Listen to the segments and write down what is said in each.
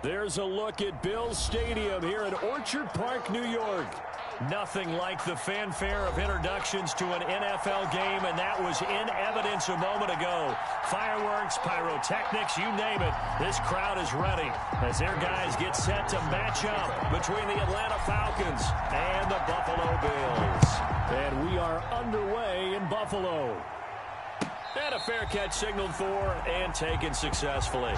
There's a look at Bills Stadium here in Orchard Park, New York. Nothing like the fanfare of introductions to an NFL game, and that was in evidence a moment ago. Fireworks, pyrotechnics, you name it. This crowd is ready as their guys get set to match up between the Atlanta Falcons and the Buffalo Bills. And we are underway in Buffalo. And a fair catch signaled for and taken successfully.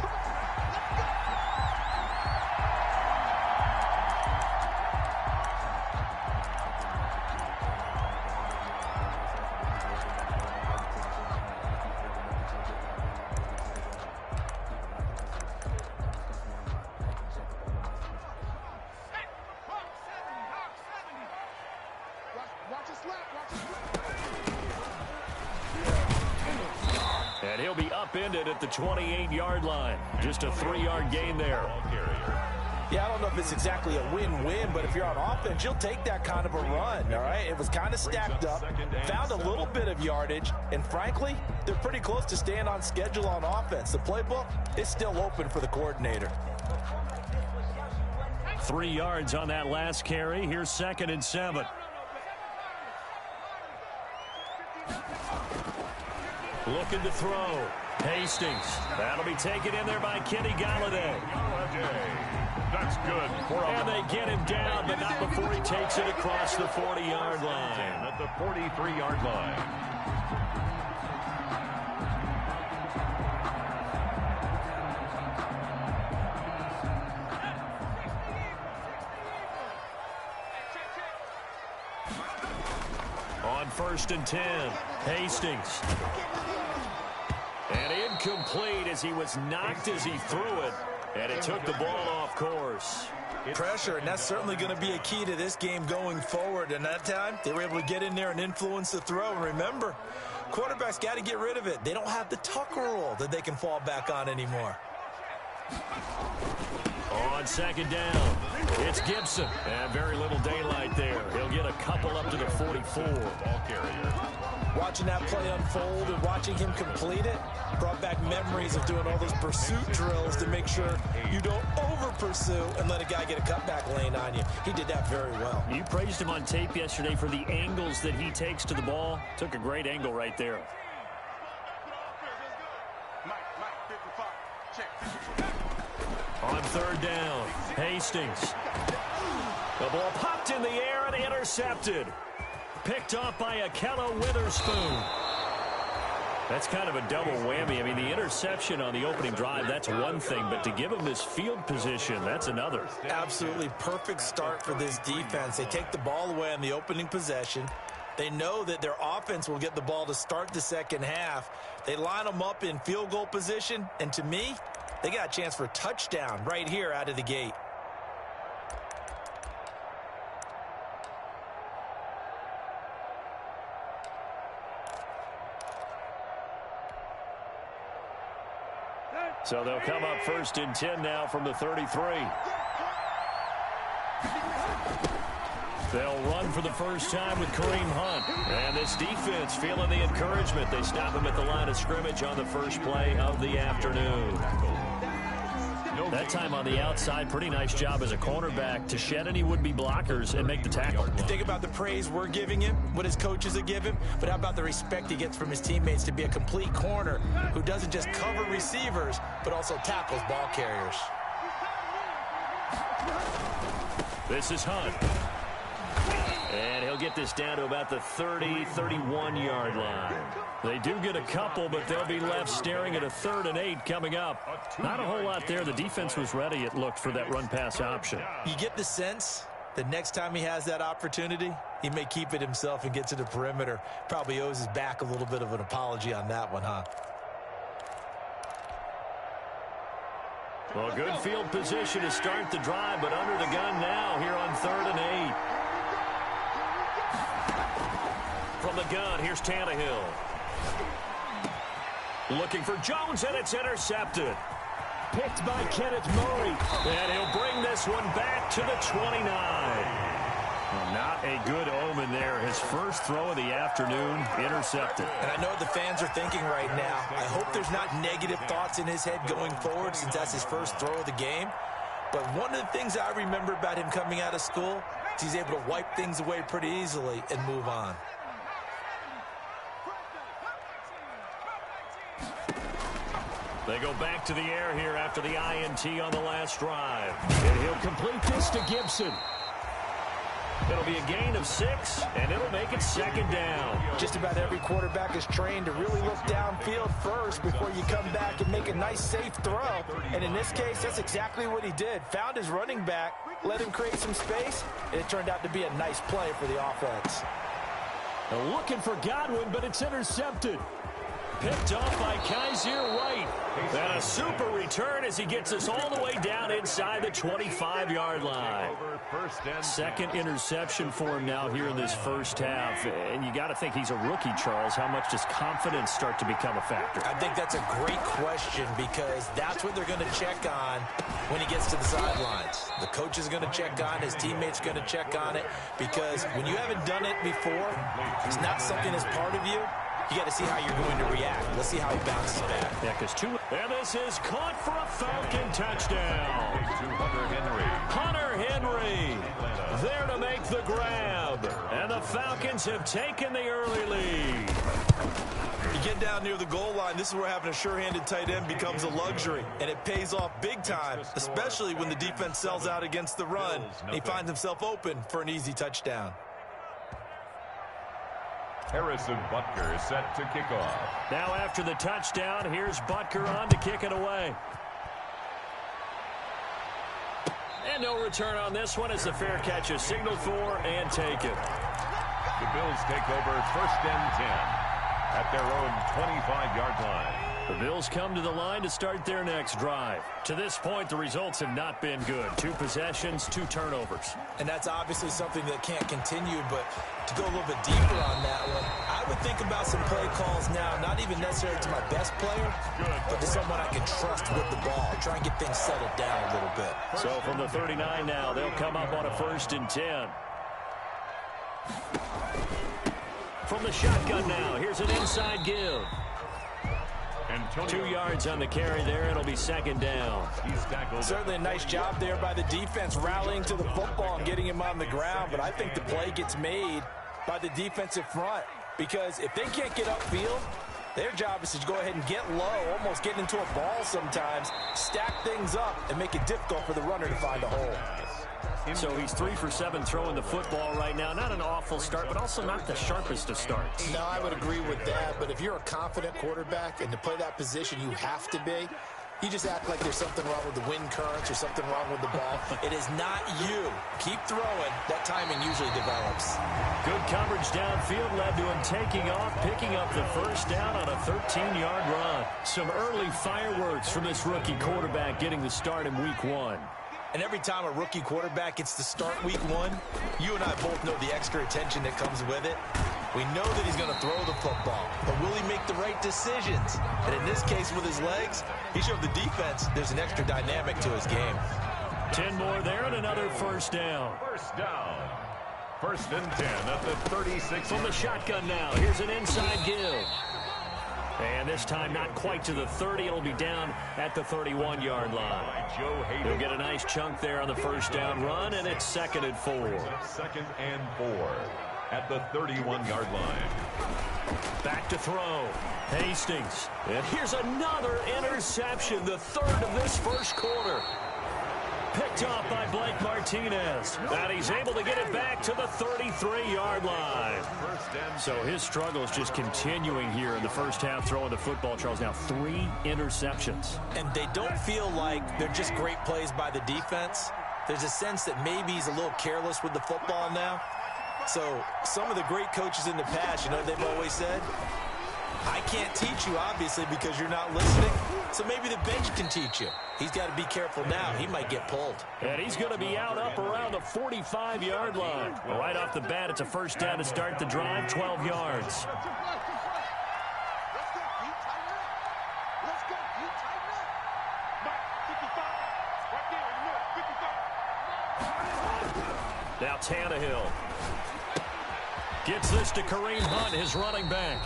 And he'll be upended at the 28-yard line. Just a 3-yard gain there. Yeah, I don't know if it's exactly a win-win, but if you're on offense, you'll take that kind of a run, all right? It was kind of stacked up, found a little bit of yardage, and frankly, they're pretty close to staying on schedule on offense. The playbook is still open for the coordinator. 3 yards on that last carry. Here's 2nd and 7. Looking to throw. Hastings. That'll be taken in there by Kenny Galladay. That's good. And they get him down, but not before he takes it across the 40-yard line. At the 43-yard line. On 1st and 10, Hastings. And incomplete as he was knocked as he threw it. And it took the ball off course. Pressure, and that's certainly going to be a key to this game going forward. And that time, they were able to get in there and influence the throw. And remember, quarterbacks got to get rid of it. They don't have the Tucker rule that they can fall back on anymore. On 2nd down, it's Gibson. And very little daylight there. He'll get a couple up to the 44. Ball carrier. Watching that play unfold and watching him complete it brought back memories of doing all those pursuit drills to make sure you don't over-pursue and let a guy get a cutback lane on you. He did that very well. You praised him on tape yesterday for the angles that he takes to the ball. Took a great angle right there. On 3rd down, Hastings. The ball popped in the air and intercepted. Picked off by Akello Witherspoon. That's kind of a double whammy. I mean, the interception on the opening drive, that's one thing, but to give him this field position, that's another. Absolutely perfect start for this defense. They take the ball away on the opening possession. They know that their offense will get the ball to start the second half. They line them up in field goal position, and to me, they got a chance for a touchdown right here out of the gate. So they'll come up 1st and 10 now from the 33. They'll run for the first time with Kareem Hunt. And this defense feeling the encouragement. They stop him at the line of scrimmage on the first play of the afternoon. That time on the outside, pretty nice job as a cornerback to shed any would-be blockers and make the tackle. Think about the praise we're giving him, what his coaches have given him, but how about the respect he gets from his teammates to be a complete corner who doesn't just cover receivers, but also tackles ball carriers. This is Hunt. And he'll get this down to about the 30, 31-yard line. They do get a couple, but they'll be left staring at a 3rd and 8 coming up. Not a whole lot there. The defense was ready, it looked, for that run-pass option. You get the sense that next time he has that opportunity, he may keep it himself and get to the perimeter. Probably owes his back a little bit of an apology on that one, huh? Well, good field position to start the drive, but under the gun now here on 3rd and 8. From the gun, here's Tannehill. Looking for Jones, and it's intercepted. Picked by Kenneth Murray. And he'll bring this one back to the 29. Well, not a good omen there. His first throw of the afternoon, intercepted. And I know what the fans are thinking right now. I hope there's not negative thoughts in his head going forward since that's his first throw of the game. But one of the things I remember about him coming out of school is he's able to wipe things away pretty easily and move on. They go back to the air here after the INT on the last drive. And he'll complete this to Gibson. It'll be a gain of 6, and it'll make it second down. Just about every quarterback is trained to really look downfield first before you come back and make a nice, safe throw. And in this case, that's exactly what he did. Found his running back, let him create some space, and it turned out to be a nice play for the offense. They're looking for Godwin, but it's intercepted. Picked off by Kaiser White. And a super return as he gets us all the way down inside the 25-yard line. Second interception for him now here in this first half. And you got to think he's a rookie, Charles. How much does confidence start to become a factor? I think that's a great question because that's what they're going to check on when he gets to the sidelines. The coach is going to check on, his teammates are going to check on it because when you haven't done it before, it's not something that's part of you. You got to see how you're going to react. Let's see how he bounces back. Yeah, because and this is caught for a Falcon touchdown. Hunter Henry there to make the grab. And the Falcons have taken the early lead. You get down near the goal line, this is where having a sure-handed tight end becomes a luxury. And it pays off big time, especially when the defense sells out against the run. And he finds himself open for an easy touchdown. Harrison Butker is set to kick off. Now after the touchdown, here's Butker on to kick it away. And no return on this one as the fair catch is signaled for and taken. The Bills take over 1st and 10 at their own 25-yard line. The Bills come to the line to start their next drive. To this point, the results have not been good. 2 possessions, 2 turnovers. And that's obviously something that can't continue, but to go a little bit deeper on that one, I would think about some play calls now, not even necessarily to my best player, but to someone I can trust with the ball. Try and get things settled down a little bit. So from the 39 now, they'll come up on a 1st and 10. From the shotgun now, here's an inside give. 2 yards on the carry there. It'll be second down. Certainly a nice job there by the defense rallying to the football and getting him on the ground, but I think the play gets made by the defensive front because if they can't get upfield, their job is to go ahead and get low, almost get into a ball sometimes, stack things up, and make it difficult for the runner to find a hole. So he's 3 for 7 throwing the football right now. Not an awful start, but also not the sharpest of starts. No, I would agree with that. But if you're a confident quarterback and to play that position, you have to be. You just act like there's something wrong with the wind currents or something wrong with the ball. It is not you. Keep throwing. That timing usually develops. Good coverage downfield led to him taking off, picking up the first down on a 13-yard run. Some early fireworks from this rookie quarterback getting the start in week 1. And every time a rookie quarterback gets to start week 1, you and I both know the extra attention that comes with it. We know that he's going to throw the football, but will he make the right decisions? And in this case with his legs, he showed the defense there's an extra dynamic to his game. 10 more there and another first down. 1st and 10 at the 36. From the shotgun now, here's an inside give. And this time not quite to the 30. It'll be down at the 31-yard line. He'll get a nice chunk there on the first down run, and it's 2nd and 4. 2nd and 4 at the 31-yard line. Back to throw. Hastings. And here's another interception, the 3rd of this first quarter. Picked off by Blake Martinez. And he's able to get it back to the 33-yard line. So his struggles just continuing here in the first half throwing the football, Charles. Now 3 interceptions. And they don't feel like they're just great plays by the defense. There's a sense that maybe he's a little careless with the football now. So some of the great coaches in the past, you know what they've always said? I can't teach you, obviously, because you're not listening. So maybe the bench can teach you. He's got to be careful now. He might get pulled. And he's going to be out up around the 45-yard line. Right off the bat, it's a first down to start the drive, 12 yards. Now Tannehill gets this to Kareem Hunt, his running back.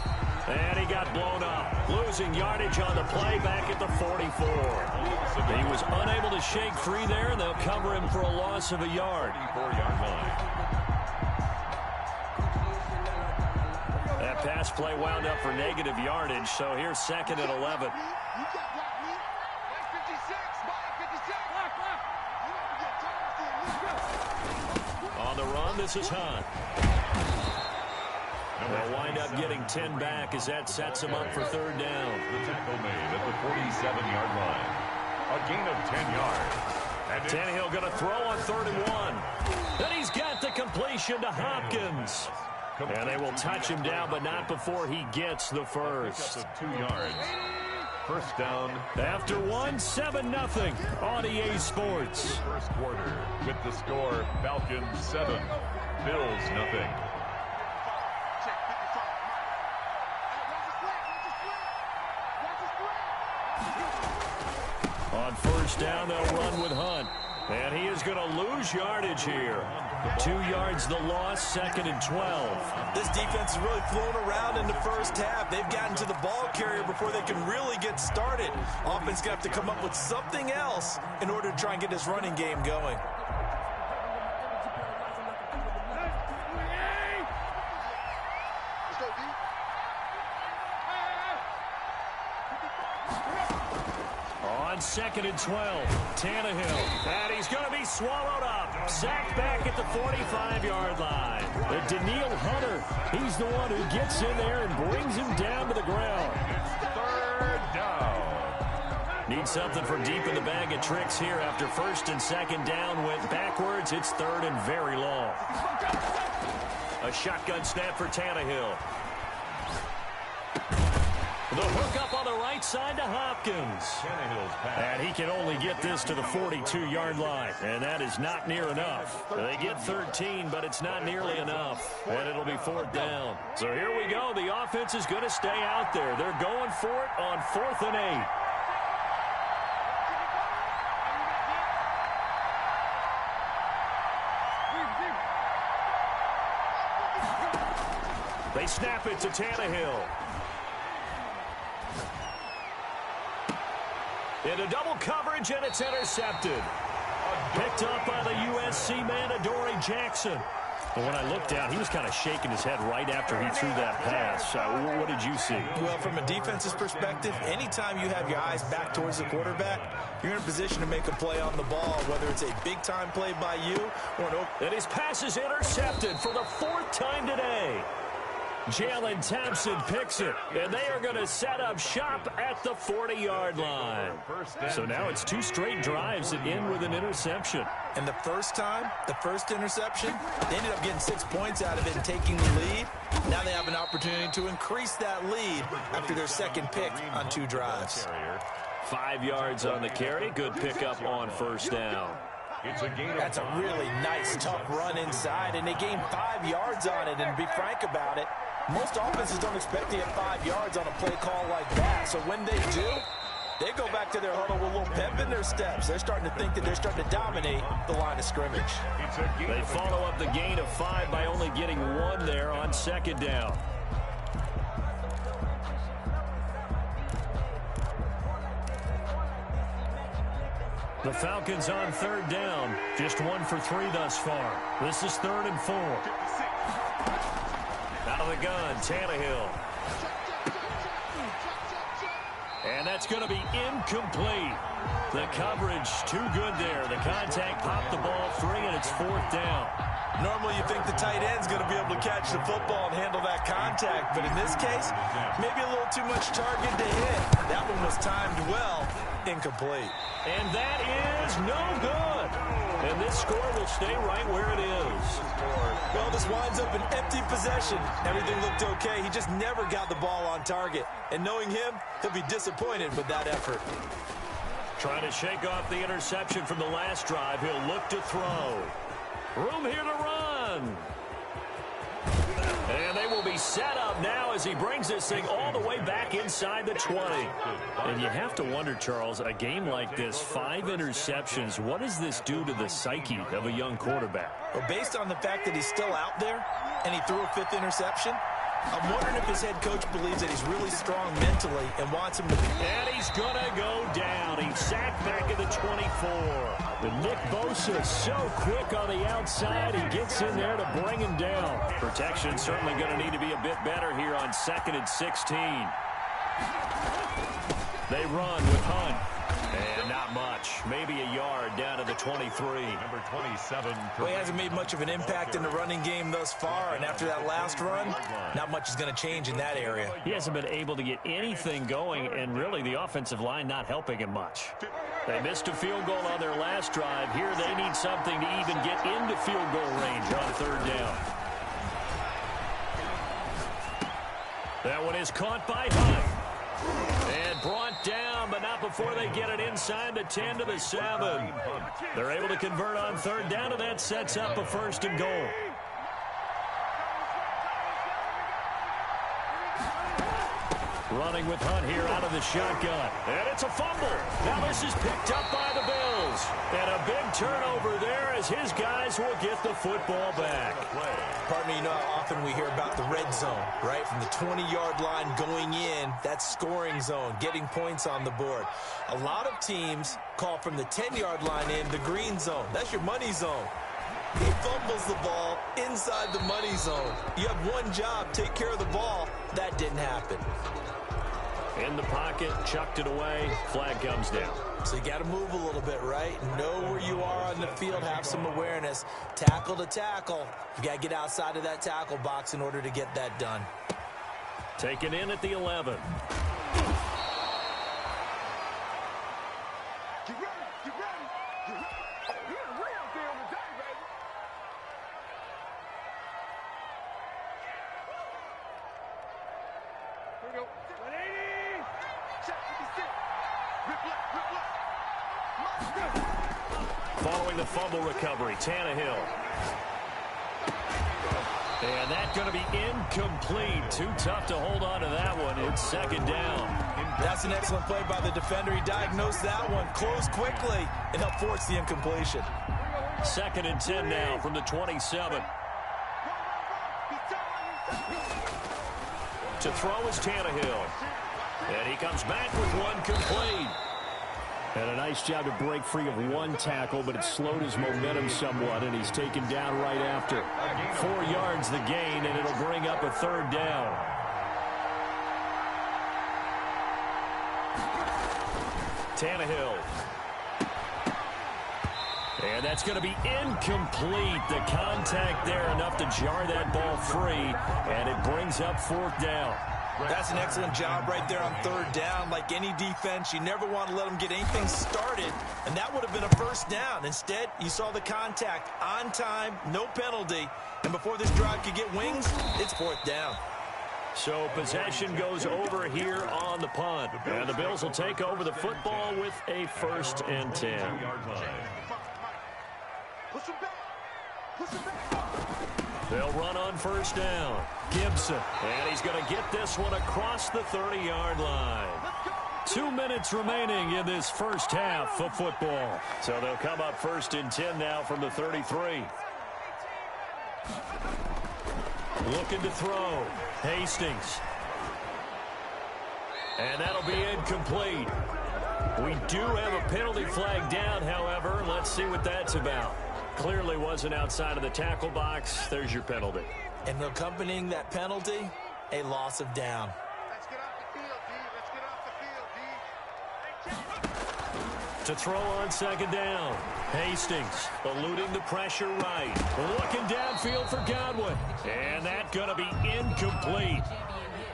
And he got blown up. Losing yardage on the play back at the 44. He was unable to shake free there, and they'll cover him for a loss of a yard. 44-yard line. That pass play wound up for negative yardage, so here's 2nd and 11. On the run, this is Hunt. They'll wind up getting 10 back as that sets him up for 3rd down. The tackle made at the 47-yard line. A gain of 10 yards. And Tannehill going to throw on 31. And he's got the completion to Hopkins. And they will touch him down, but not before he gets the first. 2 yards. 1st down. After 7-0 on EA Sports. First quarter with the score Falcons 7, Bills 0. On 1st down, they'll run with Hunt. And he is going to lose yardage here. 2 yards the loss, 2nd and 12. This defense has really flown around in the first half. They've gotten to the ball carrier before they can really get started. Offense going to have to come up with something else in order to try and get this running game going. On 2nd and 12, Tannehill, and he's going to be swallowed up. Sacked back at the 45-yard line. Daniil Hunter, he's the one who gets in there and brings him down to the ground. 3rd down. Need something for deep in the bag of tricks here after 1st and 2nd down went backwards. It's 3rd and very long. A shotgun snap for Tannehill. The hook up on the right side to Hopkins. And he can only get this to the 42-yard line. And that is not near enough. They get 13, but it's not nearly enough. And it'll be 4th down. So here we go. The offense is going to stay out there. They're going for it on 4th and 8. They snap it to Tannehill. Into double coverage, and it's intercepted. Picked up by the USC man, Adoree Jackson. But when I looked down, he was kind of shaking his head right after he threw that pass. What did you see? Well, from a defense's perspective, anytime you have your eyes back towards the quarterback, you're in a position to make a play on the ball, whether it's a big-time play by you or an open. And his pass is intercepted for the 4th time today. Jalen Thompson picks it, and they are going to set up shop at the 40-yard line. So now it's 2 straight drives that end with an interception. And the first time, the first interception, they ended up getting 6 points out of it and taking the lead. Now they have an opportunity to increase that lead after their 2nd pick on 2 drives. 5 yards on the carry. Good pickup on 1st down. That's a really nice, tough run inside, and they gained 5 yards on it. And to be frank about it, most offenses don't expect to get 5 yards on a play call like that. So when they do, they go back to their huddle with a little pep in their steps. They're starting to think that they're starting to dominate the line of scrimmage. They follow up the gain of 5 by only getting 1 there on 2nd down. The Falcons on 3rd down. Just 1 for 3 thus far. This is 3rd and 4. Out of the gun, Tannehill. And that's going to be incomplete. The coverage too good there. The contact popped the ball free, and it's 4th down. Normally you think the tight end's going to be able to catch the football and handle that contact, but in this case, maybe a little too much target to hit. That one was timed well. Incomplete. And that is no good. And this score will stay right where it is. Well, this winds up an empty possession. Everything looked okay. He just never got the ball on target. And knowing him, he'll be disappointed with that effort. Trying to shake off the interception from the last drive. He'll look to throw. Room here to run. And they will be set up now as he brings this thing all the way back inside the 20. And you have to wonder, Charles, a game like this, 5 interceptions, what does this do to the psyche of a young quarterback? Well, based on the fact that he's still out there and he threw a 5th interception, I'm wondering if his head coach believes that he's really strong mentally and wants him to be. And he's going to go down. He's sacked back at the 24. But Nick Bosa so quick on the outside. He gets in there to bring him down. Protection certainly going to need to be a bit better here on 2nd and 16. They run with Hunt. And not much. Maybe a yard down to the 23. Number 27. Well, he hasn't made much of an impact in the running game thus far, and after that last run, not much is going to change in that area. He hasn't been able to get anything going, and really the offensive line not helping him much. They missed a field goal on their last drive. Here they need something to even get into field goal range on 3rd down. That one is caught by Hunt. And brought down, but not before they get it inside the 10 to the 7. They're able to convert on 3rd down, and that sets up a 1st and goal. Running with Hunt here out of the shotgun. And it's a fumble. Now this is picked up by the Bills. And a big turnover there as his guys will get the football back. Pardon me, you know how often we hear about the red zone, right? From the 20-yard line going in, that's scoring zone, getting points on the board. A lot of teams call from the 10-yard line in the green zone. That's your money zone. He fumbles the ball inside the money zone. You have one job, take care of the ball. That didn't happen. In the pocket, chucked it away, flag comes down. So you got to move a little bit, right? Know where you are on the field, have some awareness. Tackle to tackle. You got to get outside of that tackle box in order to get that done. Taken in at the 11. Following the fumble recovery, Tannehill. And that's going to be incomplete. Too tough to hold on to that one. It's 2nd down. That's an excellent play by the defender. He diagnosed that one, closed quickly, and helped force the incompletion. 2nd and 10 now from the 27. To throw is Tannehill. And he comes back with one complete. And a nice job to break free of one tackle, but it slowed his momentum somewhat, and he's taken down right after. 4 yards the gain, and it'll bring up a 3rd down. Tannehill. And that's going to be incomplete. The contact there enough to jar that ball free, and it brings up 4th down. That's an excellent job right there on 3rd down. Like any defense, you never want to let them get anything started, and that would have been a 1st down. Instead, you saw the contact on time, no penalty, and before this drive could get wings, it's 4th down. So possession goes over here on the punt, and the Bills will take over the football with a 1st and 10. They'll run on 1st down. Gibson, and he's going to get this one across the 30-yard line. 2 minutes remaining in this first half of football. So they'll come up 1st and 10 now from the 33. Looking to throw. Hastings. And that'll be incomplete. We do have a penalty flag down, however. Let's see what that's about. Clearly wasn't outside of the tackle box. There's your penalty. And accompanying that penalty, a loss of down. Let's get off the field, D. Let's get off the field, D. To throw on 2nd down. Hastings eluding the pressure right. Looking downfield for Godwin. And that's going to be incomplete.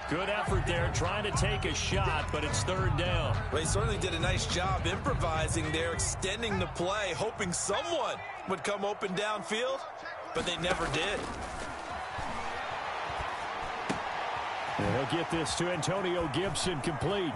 Good effort there, trying to take a shot, but it's 3rd down. Well, he certainly did a nice job improvising there, extending the play, hoping someone would come open downfield, but they never did. And he'll get this to Antonio Gibson, complete.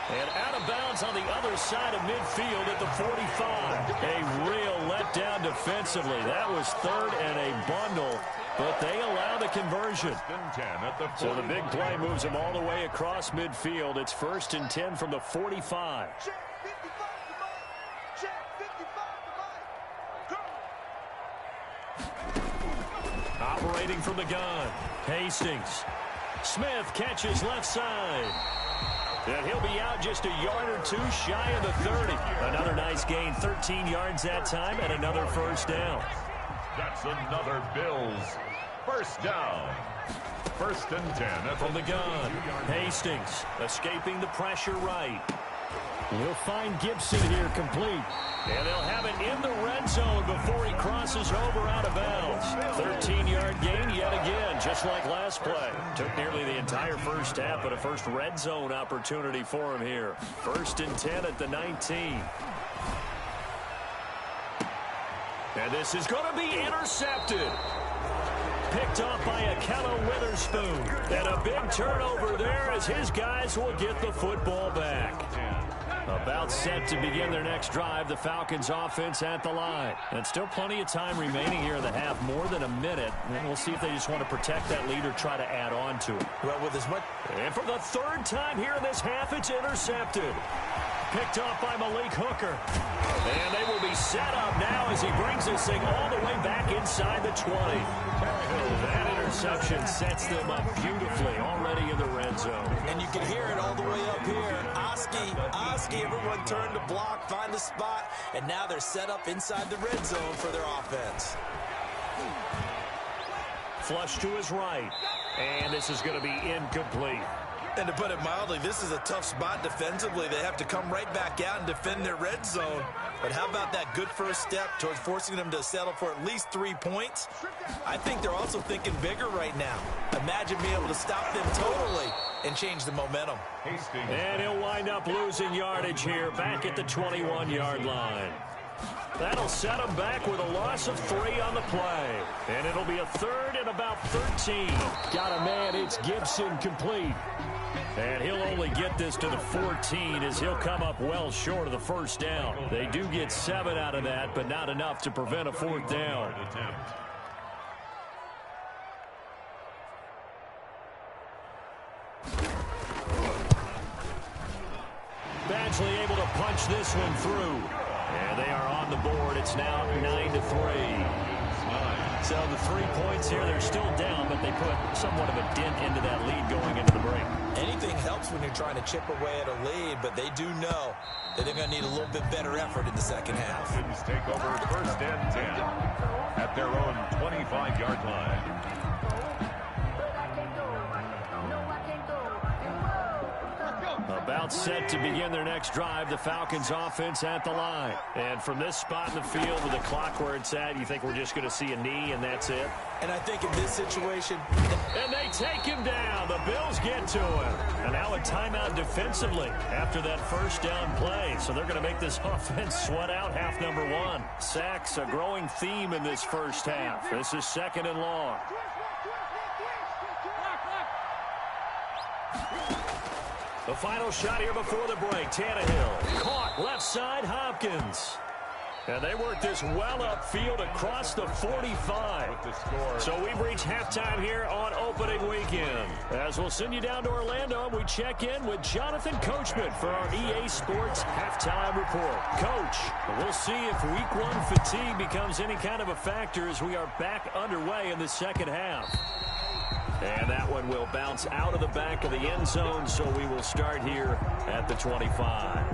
And out of bounds on the other side of midfield at the 45. A real letdown defensively. That was 3rd and a bundle. but they allow the conversion. 10 at the So the big play moves them all the way across midfield. It's 1st and 10 from the 45. Check 55 to Mike. Check 55 to Mike. Go. Operating from the gun. Hastings. Smith catches left side. And he'll be out just a yard or two shy of the 30. Another nice gain, 13 yards that time, and another first down. That's another Bills first down. 1st and 10 from the gun. Hastings escaping the pressure right. He'll find Gibson here complete. And they'll have it in the red zone before he crosses over out of bounds. 13-yard gain yet again, just like last play. Took nearly the entire first half, but a first red zone opportunity for him here. 1st and 10 at the 19. And this is going to be intercepted. Picked off by Akello Witherspoon. And a big turnover there as his guys will get the football back. About set to begin their next drive, the Falcons offense at the line. And still plenty of time remaining here in the half, more than a minute. And we'll see if they just want to protect that lead or try to add on to it. Well, with as much... And for the 3rd time here in this half, it's intercepted. Picked off by Malik Hooker. And they will be set up now as he brings this thing all the way back inside the 20. That interception sets them up beautifully already in the red zone. And you can hear it all the way up here. Oski, everyone turned to block, find a spot, and now they're set up inside the red zone for their offense. Flush to his right. And this is going to be incomplete. And to put it mildly, this is a tough spot defensively. They have to come right back out and defend their red zone. But how about that good first step towards forcing them to settle for at least 3 points? I think they're also thinking bigger right now. Imagine being able to stop them totally and change the momentum. And he'll wind up losing yardage here back at the 21-yard line. That'll set him back with a loss of 3 on the play. And it'll be a 3rd and about 13. Got a man, it's Gibson complete. And he'll only get this to the 14 as he'll come up well short of the first down. They do get 7 out of that, but not enough to prevent a 4th down. Badgley able to punch this one through. And they are on the board. It's now 9-3. So the 3 points here, they're still down, but they put somewhat of a dent into that lead going into the break. Anything helps when you're trying to chip away at a lead, but they do know that they're going to need a little bit better effort in the second half. Take over 1st and 10 at their own 25-yard line. About set to begin their next drive, the Falcons offense at the line. And from this spot in the field with the clock where it's at, you think we're just going to see a knee and that's it? And I think in this situation... And they take him down. The Bills get to him. And now a timeout defensively after that first down play. So they're going to make this offense sweat out half number 1. Sacks, a growing theme in this first half. This is 2nd and long. The final shot here before the break. Tannehill caught left side Hopkins. And they work this well upfield across the 45. So we've reached halftime here on opening weekend. As we'll send you down to Orlando, we check in with Jonathan Coachman for our EA Sports Halftime Report. Coach, we'll see if Week 1 fatigue becomes any kind of a factor as we are back underway in the second half. And that one will bounce out of the back of the end zone, so we will start here at the 25.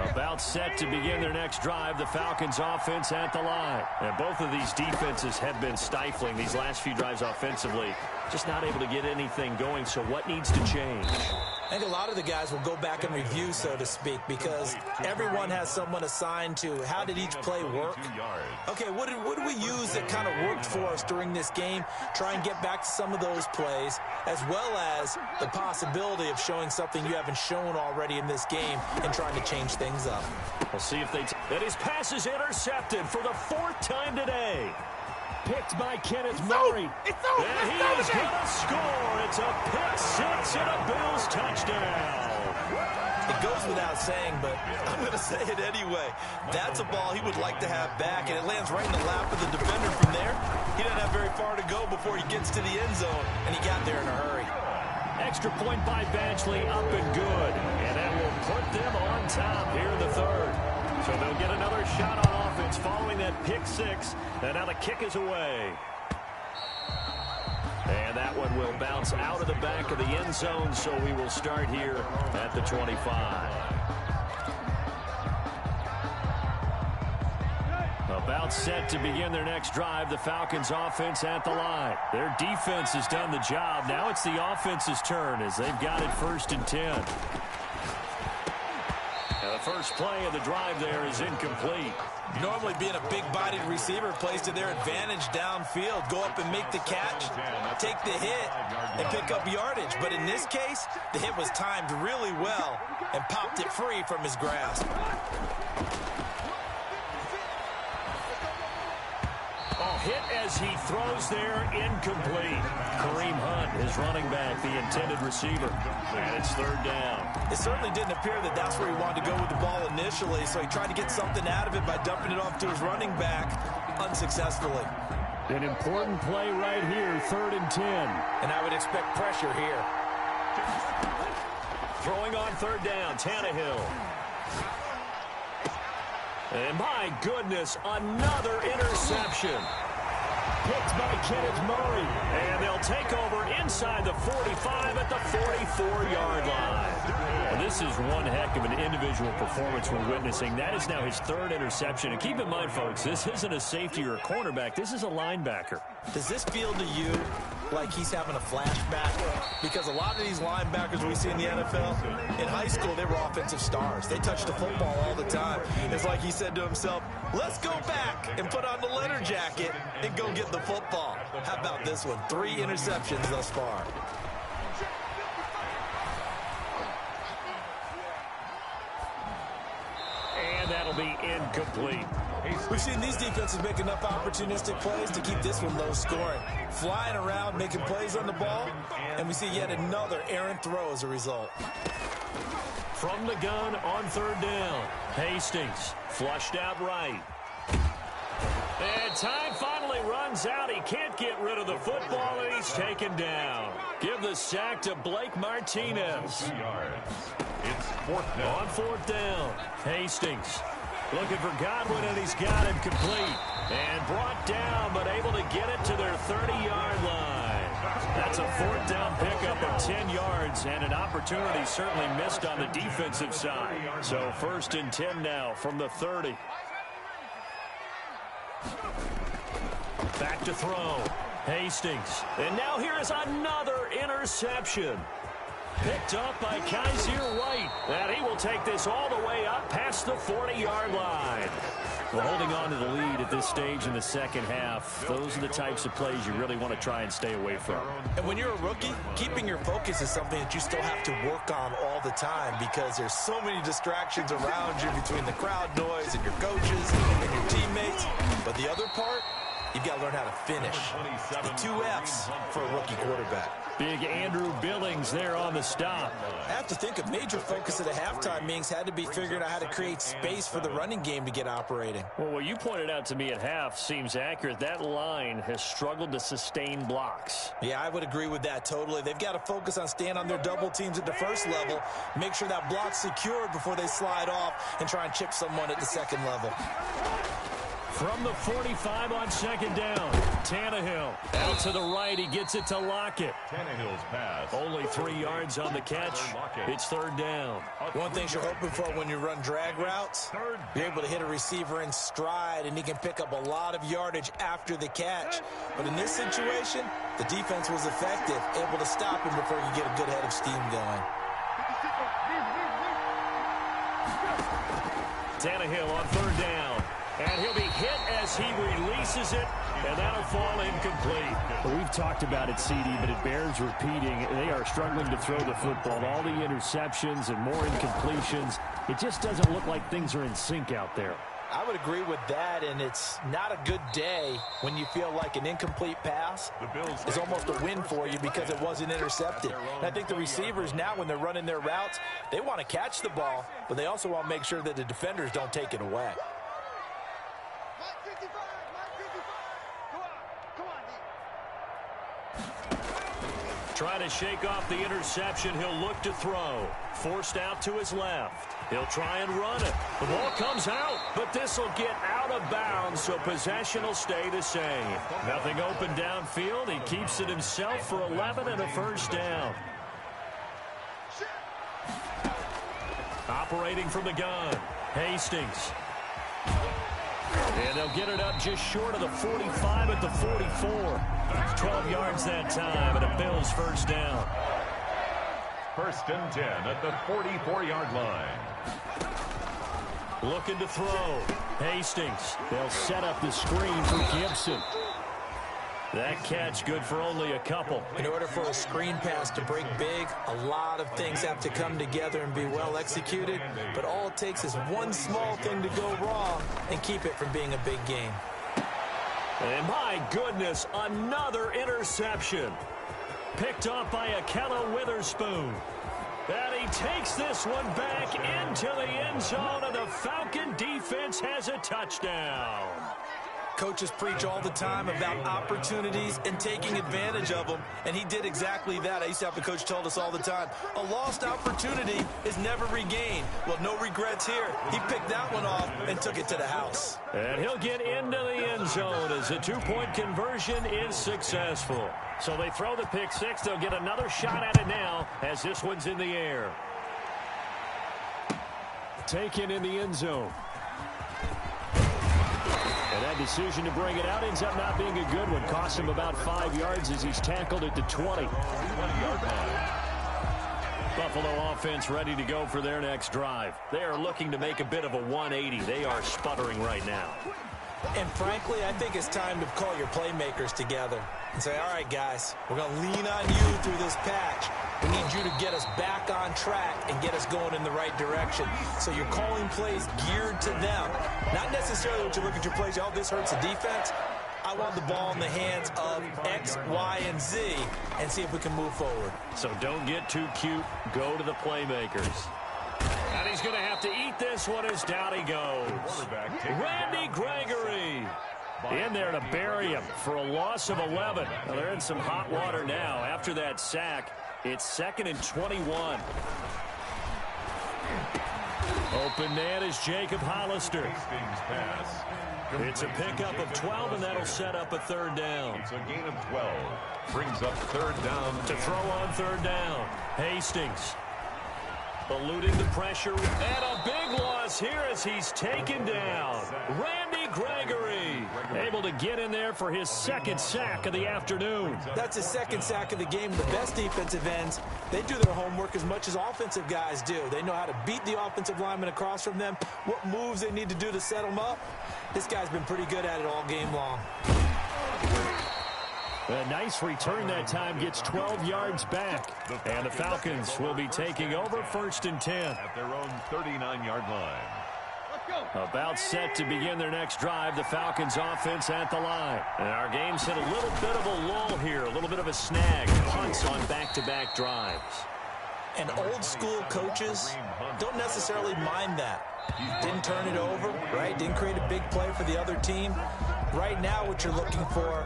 About set to begin their next drive, the Falcons offense at the line. And both of these defenses have been stifling these last few drives offensively. Just not able to get anything going, so what needs to change? I think a lot of the guys will go back and review, so to speak, because everyone has someone assigned to how did each play work. Okay, what did we use that kind of worked for us during this game? Try and get back to some of those plays, as well as the possibility of showing something you haven't shown already in this game and trying to change things up. We'll see if they... And his pass is intercepted for the 4th time today. Picked by Kenneth Murray. And he is going to score. It's a pick 6 and a Bills touchdown. It goes without saying, but I'm going to say it anyway. That's a ball he would like to have back, and it lands right in the lap of the defender from there. He doesn't have very far to go before he gets to the end zone, and he got there in a hurry. Extra point by Badgley, up and good. And that will put them on top here in the third. So they'll get another shot on offense following that pick six. And now the kick is away. And that one will bounce out of the back of the end zone, so we will start here at the 25. About set to begin their next drive, the Falcons offense at the line. Their defense has done the job. Now it's the offense's turn as they've got it 1st and 10. Now the first play of the drive there is incomplete. Normally being a big-bodied receiver plays to their advantage downfield. Go up and make the catch, take the hit, and pick up yardage. But in this case, the hit was timed really well and popped it free from his grasp. Hit as he throws there, incomplete. Kareem Hunt, his running back, the intended receiver. And it's 3rd down. It certainly didn't appear that that's where he wanted to go with the ball initially, so he tried to get something out of it by dumping it off to his running back unsuccessfully. An important play right here, 3rd and 10. And I would expect pressure here. Throwing on 3rd down, Tannehill. And my goodness, another interception. Picked by Kenneth Murray. And they'll take over inside the 45 at the 44-yard line. Well, this is one heck of an individual performance we're witnessing. That is now his 3rd interception. And keep in mind, folks, this isn't a safety or a cornerback. This is a linebacker. Does this feel to you like he's having a flashback? Because a lot of these linebackers we see in the NFL, in high school, they were offensive stars. They touched the football all the time. It's like he said to himself, let's go back and put on the letter jacket and go get the football. How about this one? 3 interceptions thus far. And that'll be incomplete. We've seen these defenses make enough opportunistic plays to keep this one low scoring. Flying around, making plays on the ball, and we see yet another errant throw as a result. From the gun on 3rd down, Hastings flushed out right. And time finally runs out. He can't get rid of the football, and he's taken down. Give the sack to Blake Martinez. It's 4th down. On 4th down, Hastings looking for Godwin, and he's got him complete. And brought down, but able to get it to their 30-yard line. That's a 4th down pickup of 10 yards, and an opportunity certainly missed on the defensive side. So 1st and 10 now from the 30. Back to throw. Hastings. And now here is another interception. Picked up by Kaiser White. And he will take this all the way up past the 40-yard line. Well, holding on to the lead at this stage in the second half, those are the types of plays you really want to try and stay away from. And when you're a rookie, keeping your focus is something that you still have to work on all the time because there's so many distractions around you between the crowd noise and your coaches and your teammates. But the other part, you've got to learn how to finish. The 2 F's for a rookie quarterback. Big Andrew Billings there on the stop. I have to think a major focus at the halftime meetings had to be figuring out how to create space for the running game to get operating. Well, what you pointed out to me at half seems accurate. That line has struggled to sustain blocks. Yeah, I would agree with that totally. They've got to focus on staying on their double teams at the first level, make sure that block's secured before they slide off and try and chip someone at the second level. From the 45 on 2nd down, Tannehill out to the right. He gets it to Lockett. Tannehill's pass. Only 3 yards on the catch. It's 3rd down. One thing you're hoping for when you run drag routes, you're able to hit a receiver in stride, and he can pick up a lot of yardage after the catch. But in this situation, the defense was effective, able to stop him before you get a good head of steam going. Tannehill on 3rd down. And he'll be hit as he releases it, and that'll fall incomplete. Well, we've talked about it, CD, but it bears repeating. They are struggling to throw the football. All the interceptions and more incompletions. It just doesn't look like things are in sync out there. I would agree with that, and it's not a good day when you feel like an incomplete pass is almost a win for you because it wasn't intercepted. And I think the receivers now, when they're running their routes, they want to catch the ball, but they also want to make sure that the defenders don't take it away. Trying to shake off the interception. He'll look to throw. Forced out to his left. He'll try and run it. The ball comes out, but this will get out of bounds, so possession will stay the same. Nothing open downfield. He keeps it himself for 11 and a first down. Operating from the gun, Hastings. And they'll get it up just short of the 45 at the 44. 12 yards that time, and a Bills first down. First and 10 at the 44-yard line. Looking to throw. Hastings. They'll set up the screen for Gibson. That catch good for only a couple. In order for a screen pass to break big, a lot of things have to come together and be well executed. But all it takes is one small thing to go wrong and keep it from being a big game. And my goodness, another interception. Picked up by Akella Witherspoon. And he takes this one back into the end zone, and the Falcon defense has a touchdown. Coaches preach all the time about opportunities and taking advantage of them, and he did exactly that. I used to have a coach told us all the time, a lost opportunity is never regained. Well, no regrets here. He picked that one off and took it to the house. And he'll get into the end zone as a two-point conversion is successful. So they throw the pick six. They'll get another shot at it now as this one's in the air. Taken in the end zone. And that decision to bring it out ends up not being a good one. Costs him about 5 yards as he's tackled at the 20. 20-yard line. Buffalo offense ready to go for their next drive. They are looking to make a bit of a 180. They are sputtering right now. And frankly, I think it's time to call your playmakers together and say, all right, guys, we're going to lean on you through this patch. We need you to get us back on track and get us going in the right direction. So you're calling plays geared to them. Not necessarily what you look at your plays, oh, this hurts the defense. I want the ball in the hands of X, Y, and Z and see if we can move forward. So don't get too cute. Go to the playmakers. And he's going to have to eat this one as down he goes. Randy Gregory in there to bury him for a loss of 11. Well, they're in some hot water now. After that sack, it's 2nd and 21. Open man is Jacob Hollister. It's a pickup of 12, and that'll set up a third down. It's a gain of 12. Brings up third down. To throw on third down, Hastings. Eluding the pressure, and a big loss here as he's taken down. Randy Gregory able to get in there for his second sack of the afternoon. That's his second sack of the game. The best defensive ends, they do their homework as much as offensive guys do. They know how to beat the offensive lineman across from them, what moves they need to do to set them up. This guy's been pretty good at it all game long. A nice return that time, gets 12 yards back. And the Falcons will be taking over 1st and 10. At their own 39-yard line. About set to begin their next drive, the Falcons offense at the line. And our game's hit a little bit of a lull here, a little bit of a snag. Punts on back-to-back drives. And old school coaches don't necessarily mind that. Didn't turn it over, right? Didn't create a big play for the other team. Right now what you're looking for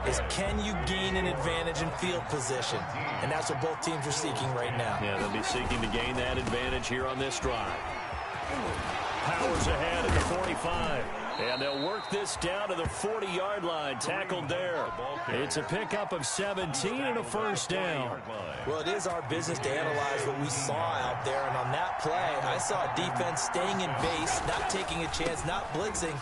is, can you gain an advantage in field position? And that's what both teams are seeking right now. Yeah, they'll be seeking to gain that advantage here on this drive. Powers ahead at the 45. And they'll work this down to the 40-yard line. Tackled there. It's a pickup of 17 and a first down. Well, it is our business to analyze what we saw out there. And on that play, I saw a defense staying in base, not taking a chance, not blitzing,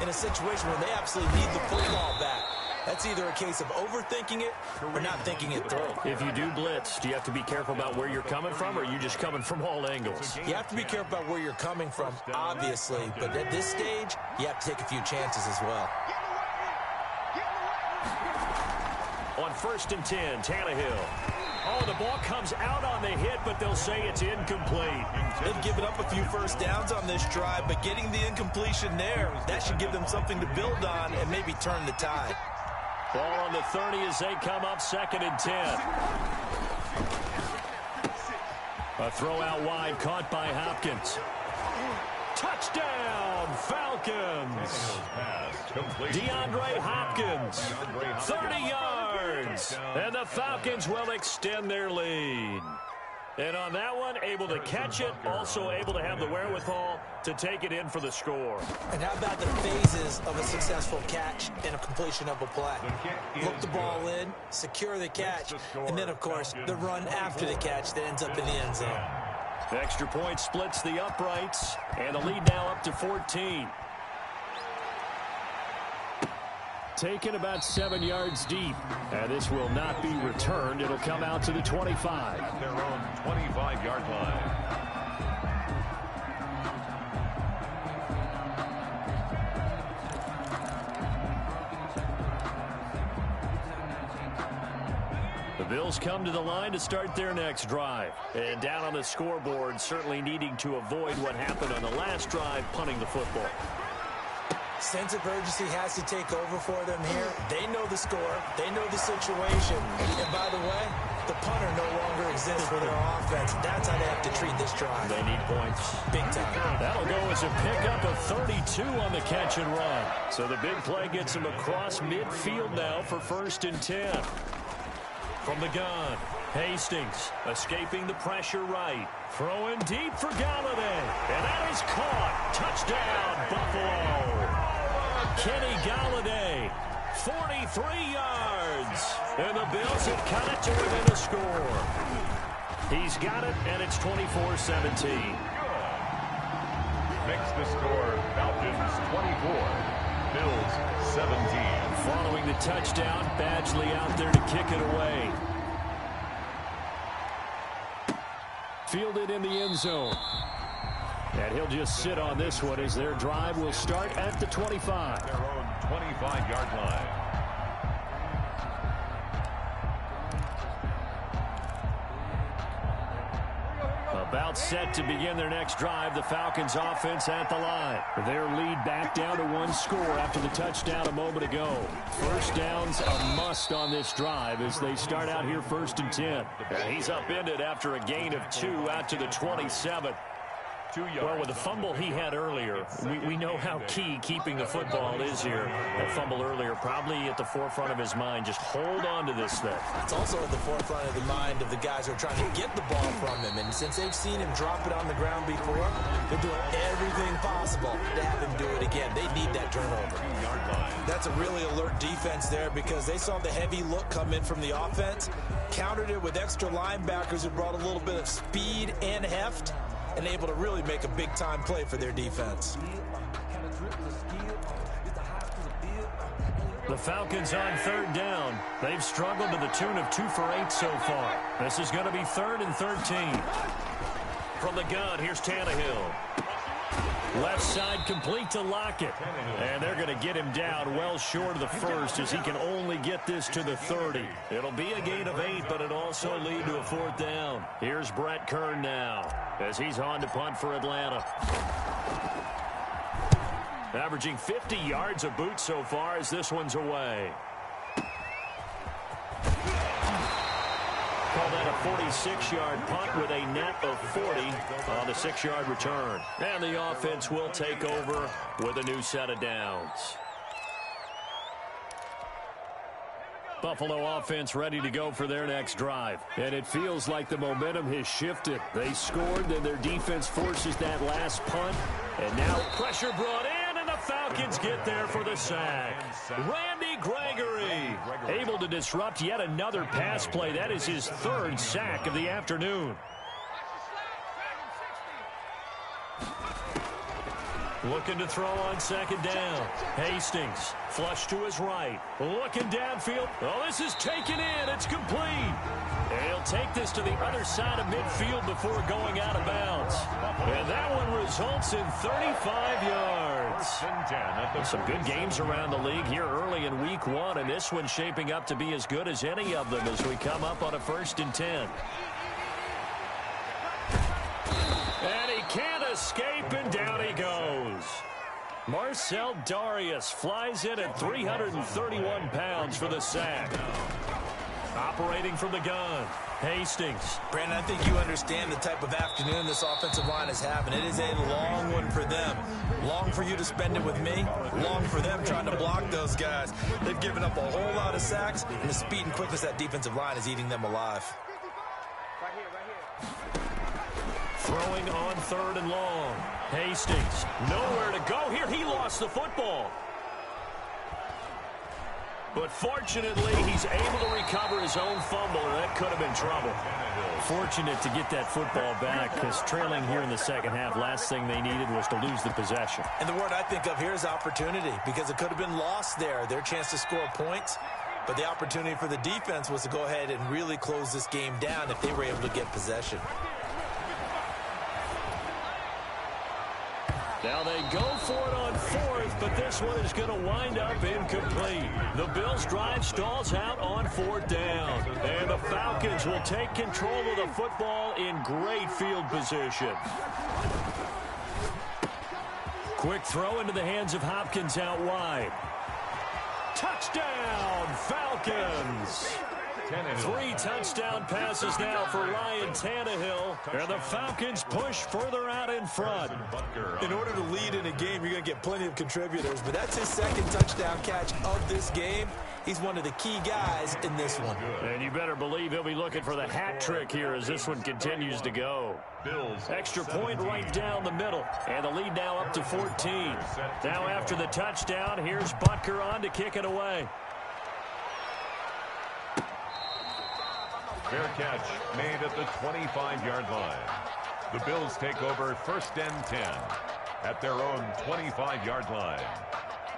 in a situation where they absolutely need the football back. That's either a case of overthinking it or not thinking it through. If you do blitz, do you have to be careful about where you're coming from, or are you just coming from all angles? You have to be careful about where you're coming from, obviously. But at this stage, you have to take a few chances as well. On 1st and 10, Tannehill. Oh, the ball comes out on the hit, but they'll say it's incomplete. They've given up a few first downs on this drive, but getting the incompletion there, that should give them something to build on and maybe turn the tide. Ball on the 30 as they come up 2nd and 10. A throw out wide caught by Hopkins. Touchdown, Falcons. DeAndre Hopkins, 30 yards. And the Falcons will extend their lead. And on that one, able to catch it, also able to have the wherewithal to take it in for the score. And how about the phases of a successful catch and a completion of a play? Look the ball in, secure the catch, and then, of course, the run after the catch that ends up in the end zone. The extra point splits the uprights, and the lead now up to 14. Taken about 7 yards deep, and this will not be returned. It'll come out to the 25. At their own 25-yard line. The Bills come to the line to start their next drive. And down on the scoreboard, certainly needing to avoid what happened on the last drive, punting the football. Sense of urgency has to take over for them here. They know the score. They know the situation. And by the way, the punter no longer exists for their offense. That's how they have to treat this drive. They need points. Big time. That'll go as a pickup of 32 on the catch and run. So the big play gets him across midfield now for 1st and 10. From the gun, Hastings escaping the pressure right. Throwing deep for Galladay. And that is caught. Touchdown, Buffalo. Kenny Galladay, 43 yards. And the Bills have cut it to within a score. He's got it, and it's 24-17. Makes the score Falcons 24, Bills 17. Following the touchdown, Badgley out there to kick it away. Fielded in the end zone. And he'll just sit on this one as their drive will start at the 25. Their own 25-yard line. About set to begin their next drive, the Falcons offense at the line. Their lead back down to 1 score after the touchdown a moment ago. First down's a must on this drive as they start out here 1st and 10. And he's upended after a gain of 2 out to the 27. Well, with the fumble he had earlier, we know how key keeping the football is here. That fumble earlier probably at the forefront of his mind. Just hold on to this thing. It's also at the forefront of the mind of the guys who are trying to get the ball from him. And since they've seen him drop it on the ground before, they're doing everything possible to have him do it again. They need that turnover. That's a really alert defense there because they saw the heavy look come in from the offense, countered it with extra linebackers who brought a little bit of speed and heft, and able to really make a big-time play for their defense. The Falcons on 3rd down. They've struggled to the tune of 2 for 8 so far. This is going to be 3rd and 13. From the gun, here's Tannehill. Left side complete to Lockett. And they're going to get him down well short of the first as he can only get this to the 30. It'll be a gain of 8, but it'll also lead to a 4th down. Here's Brett Kern now as he's on to punt for Atlanta. Averaging 50 yards a boot so far as this one's away. Call that a 46-yard punt with a net of 40 on the 6-yard return. And the offense will take over with a new set of downs. Buffalo offense ready to go for their next drive. And it feels like the momentum has shifted. They scored, then their defense forces that last punt. And now pressure brought in, and the Falcons get there for the sack. Randy Gregory able to disrupt yet another pass play. That is his 3rd sack of the afternoon. Looking to throw on second down. Hastings, flush to his right. Looking downfield. Oh, this is taken in. It's complete. And he'll take this to the other side of midfield before going out of bounds. And that one results in 35 yards. Some good games around the league here early in week 1, and this one's shaping up to be as good as any of them as we come up on a 1st and 10. And he can't escape, and down he goes. Marcel Darius flies in at 331 pounds for the sack. Operating from the gun, Hastings. Brandon, I think you understand the type of afternoon this offensive line is having. It is a long one for them. Long for you to spend it with me. Long for them trying to block those guys. They've given up a whole lot of sacks, and the speed and quickness of that defensive line is eating them alive. Throwing on 3rd and long. Hastings, nowhere to go here. He lost the football. But fortunately, he's able to recover his own fumble, or that could have been trouble. Fortunate to get that football back, because trailing here in the second half, last thing they needed was to lose the possession. And the word I think of here is opportunity, because it could have been lost there, their chance to score points. But the opportunity for the defense was to go ahead and really close this game down if they were able to get possession. Now they go for it on 4th, but this one is going to wind up incomplete. The Bills' drive stalls out on 4th down. And the Falcons will take control of the football in great field position. Quick throw into the hands of Hopkins out wide. Touchdown, Falcons! 3 touchdown passes now for Ryan Tannehill. And the Falcons push further out in front. In order to lead in a game, you're going to get plenty of contributors. But that's his 2nd touchdown catch of this game. He's one of the key guys in this one. And you better believe he'll be looking for the hat trick here as this one continues to go. Extra point right down the middle. And the lead now up to 14. Now after the touchdown, here's Butker on to kick it away. Fair catch made at the 25-yard line. The Bills take over 1st and 10 at their own 25-yard line.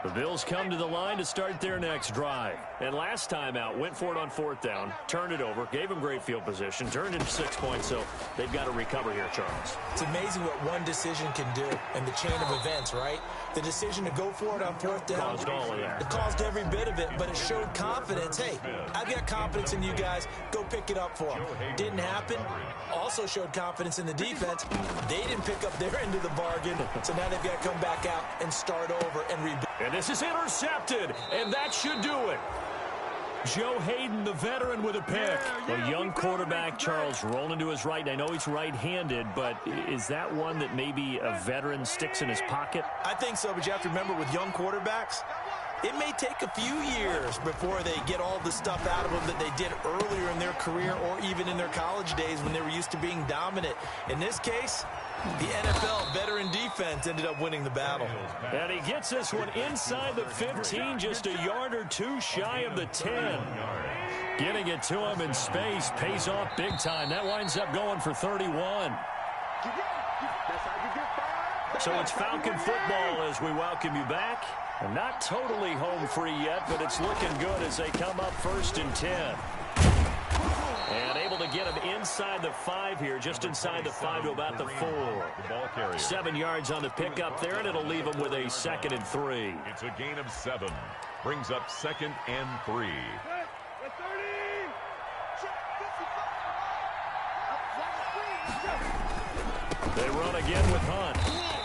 The Bills come to the line to start their next drive. And last time out, went for it on 4th down, turned it over, gave them great field position, turned into 6 points, so they've got to recover here, Charles. It's amazing what one decision can do in the chain of events, right? The decision to go for it on 4th down. Caused all of that. It caused every bit of it, but it showed confidence. Hey, I've got confidence in you guys. Go pick it up for them. Didn't happen. Also showed confidence in the defense. They didn't pick up their end of the bargain, so now they've got to come back out and start over and rebuild. And this is intercepted, and that should do it. Joe Hayden, the veteran, with a pick. A young quarterback, Charles, rolling to his right. I know he's right-handed, but is that one that maybe a veteran sticks in his pocket? I think so, but you have to remember with young quarterbacks, it may take a few years before they get all the stuff out of them that they did earlier in their career or even in their college days when they were used to being dominant. In this case, the NFL veteran defense ended up winning the battle. And he gets this one inside the 15, just a yard or two shy of the 10. Getting it to him in space pays off big time. That winds up going for 31. So it's Falcon football as we welcome you back. And not totally home free yet, but it's looking good as they come up 1st and 10. And able to get him inside the 5 here, just inside the 5 to about the 4. 7 yards on the pickup there, and it'll leave him with a 2nd and 3. It's a gain of 7. Brings up 2nd and 3. They run again with Hunt.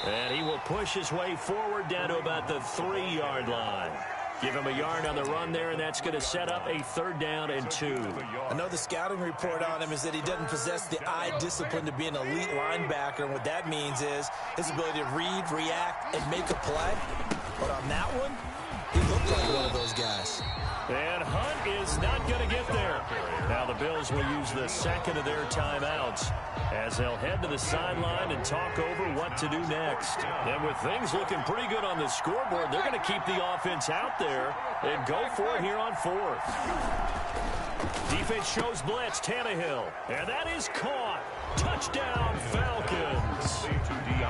And he will push his way forward down to about the 3-yard line. Give him a yard on the run there, and that's going to set up a 3rd down and 2. I know the scouting report on him is that he doesn't possess the eye discipline to be an elite linebacker. And what that means is his ability to read, react, and make a play. But on that one, he looked like one of those guys. And Hunt is not going to get there. Now the Bills will use the 2nd of their timeouts as they'll head to the sideline and talk over what to do next. And with things looking pretty good on the scoreboard, they're going to keep the offense out there and go for it here on 4th. Defense shows blitz, Tannehill. And that is caught. Touchdown, Falcons.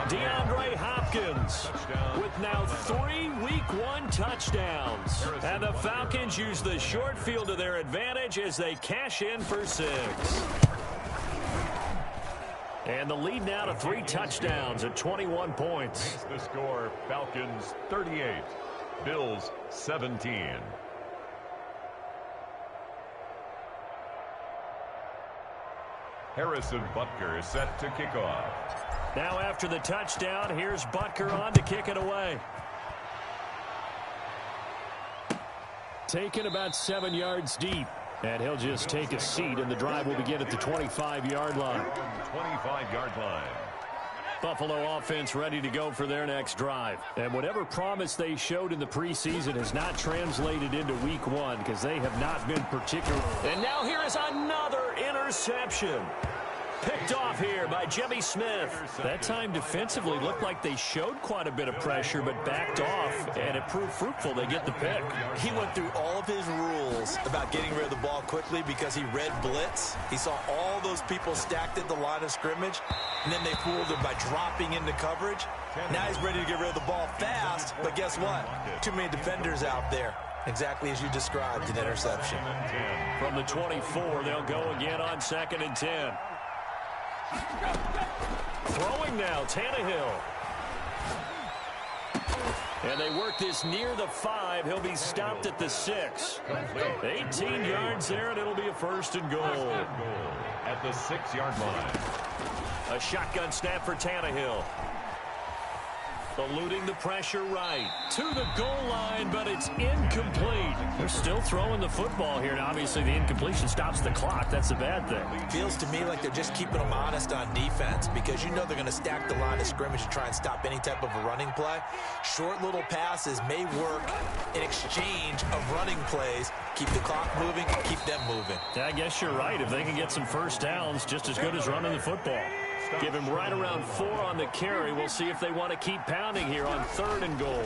DeAndre Hopkins Falcons with now 3 Week 1 touchdowns. And the Falcons use the short field to their advantage as they cash in for 6. And the lead now to 3 touchdowns at 21 points. The score, Falcons 38, Bills 17. Harrison Butker is set to kick off. Now after the touchdown, here's Butker on to kick it away. Taken about 7 yards deep. And he'll just take a seat, and the drive will begin at the 25-yard line. 25-yard line. Buffalo offense ready to go for their next drive. And whatever promise they showed in the preseason has not translated into Week 1 because they have not been particular. And now here is another interception. Picked off here by Jimmy Smith. That time defensively looked like they showed quite a bit of pressure but backed off, and it proved fruitful. They get the pick. He went through all of his rules about getting rid of the ball quickly because he read blitz. He saw all those people stacked at the line of scrimmage, and then they fooled him by dropping into coverage. Now he's ready to get rid of the ball fast, but guess what? Too many defenders out there. Exactly as you described, an interception. From the 24, they'll go again on 2nd and 10. Throwing now, Tannehill. And they work this near the 5. He'll be stopped at the 6. 18 yards there, and it'll be a 1st and goal. At the 6-yard line. A shotgun snap for Tannehill. Eluding the pressure right. To the goal line, but it's incomplete. They're still throwing the football here, and obviously the incompletion stops the clock. That's a bad thing. Feels to me like they're just keeping them honest on defense because you know they're going to stack the line of scrimmage and try and stop any type of a running play. Short little passes may work in exchange of running plays. Keep the clock moving, keep them moving. Yeah, I guess you're right. If they can get some first downs, just as good as running the football. Give him right around 4 on the carry. We'll see if they want to keep pounding here on 3rd and goal.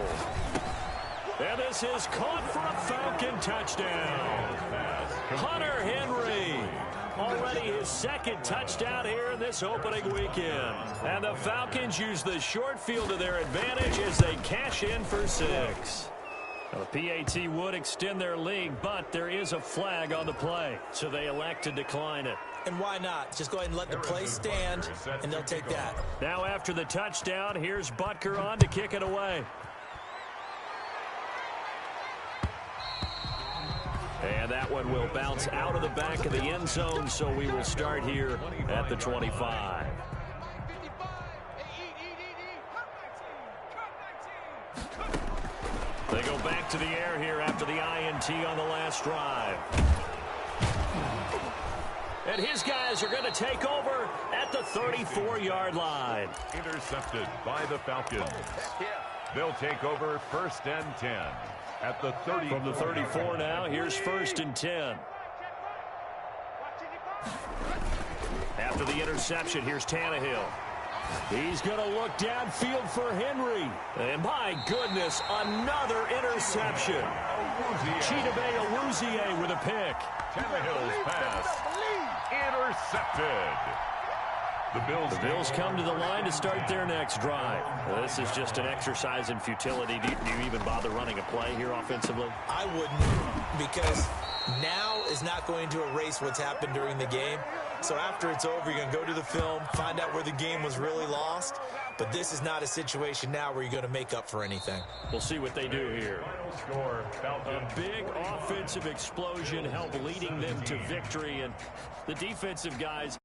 And this is caught for a Falcon touchdown. Hunter Henry. Already his 2nd touchdown here in this opening weekend. And the Falcons use the short field to their advantage as they cash in for 6. Now, the PAT would extend their lead, but there is a flag on the play, so they elect to decline it. And why not? Just go ahead and let the play stand, and they'll take that. Now after the touchdown, here's Butker on to kick it away. And that one will bounce out of the back of the end zone, so we will start here at the 25. They go back to the air here after the INT on the last drive. And his guys are going to take over at the 34-yard line. Intercepted by the Falcons. They'll take over 1st and 10 at the 30. From the 34 now, here's 1st and 10. After the interception, here's Tannehill. He's going to look downfield for Henry. And my goodness, another interception. Chidobe Awuzie with a pick. Tannehill's pass intercepted. The Bills come to the line to start their next drive. Well, this is just an exercise in futility. Do you even bother running a play here offensively? I wouldn't, because now is not going to erase what's happened during the game. So after it's over, you're going to go to the film, find out where the game was really lost. But this is not a situation now where you're going to make up for anything. We'll see what they do here. A big offensive explosion helped leading them to victory, and the defensive guys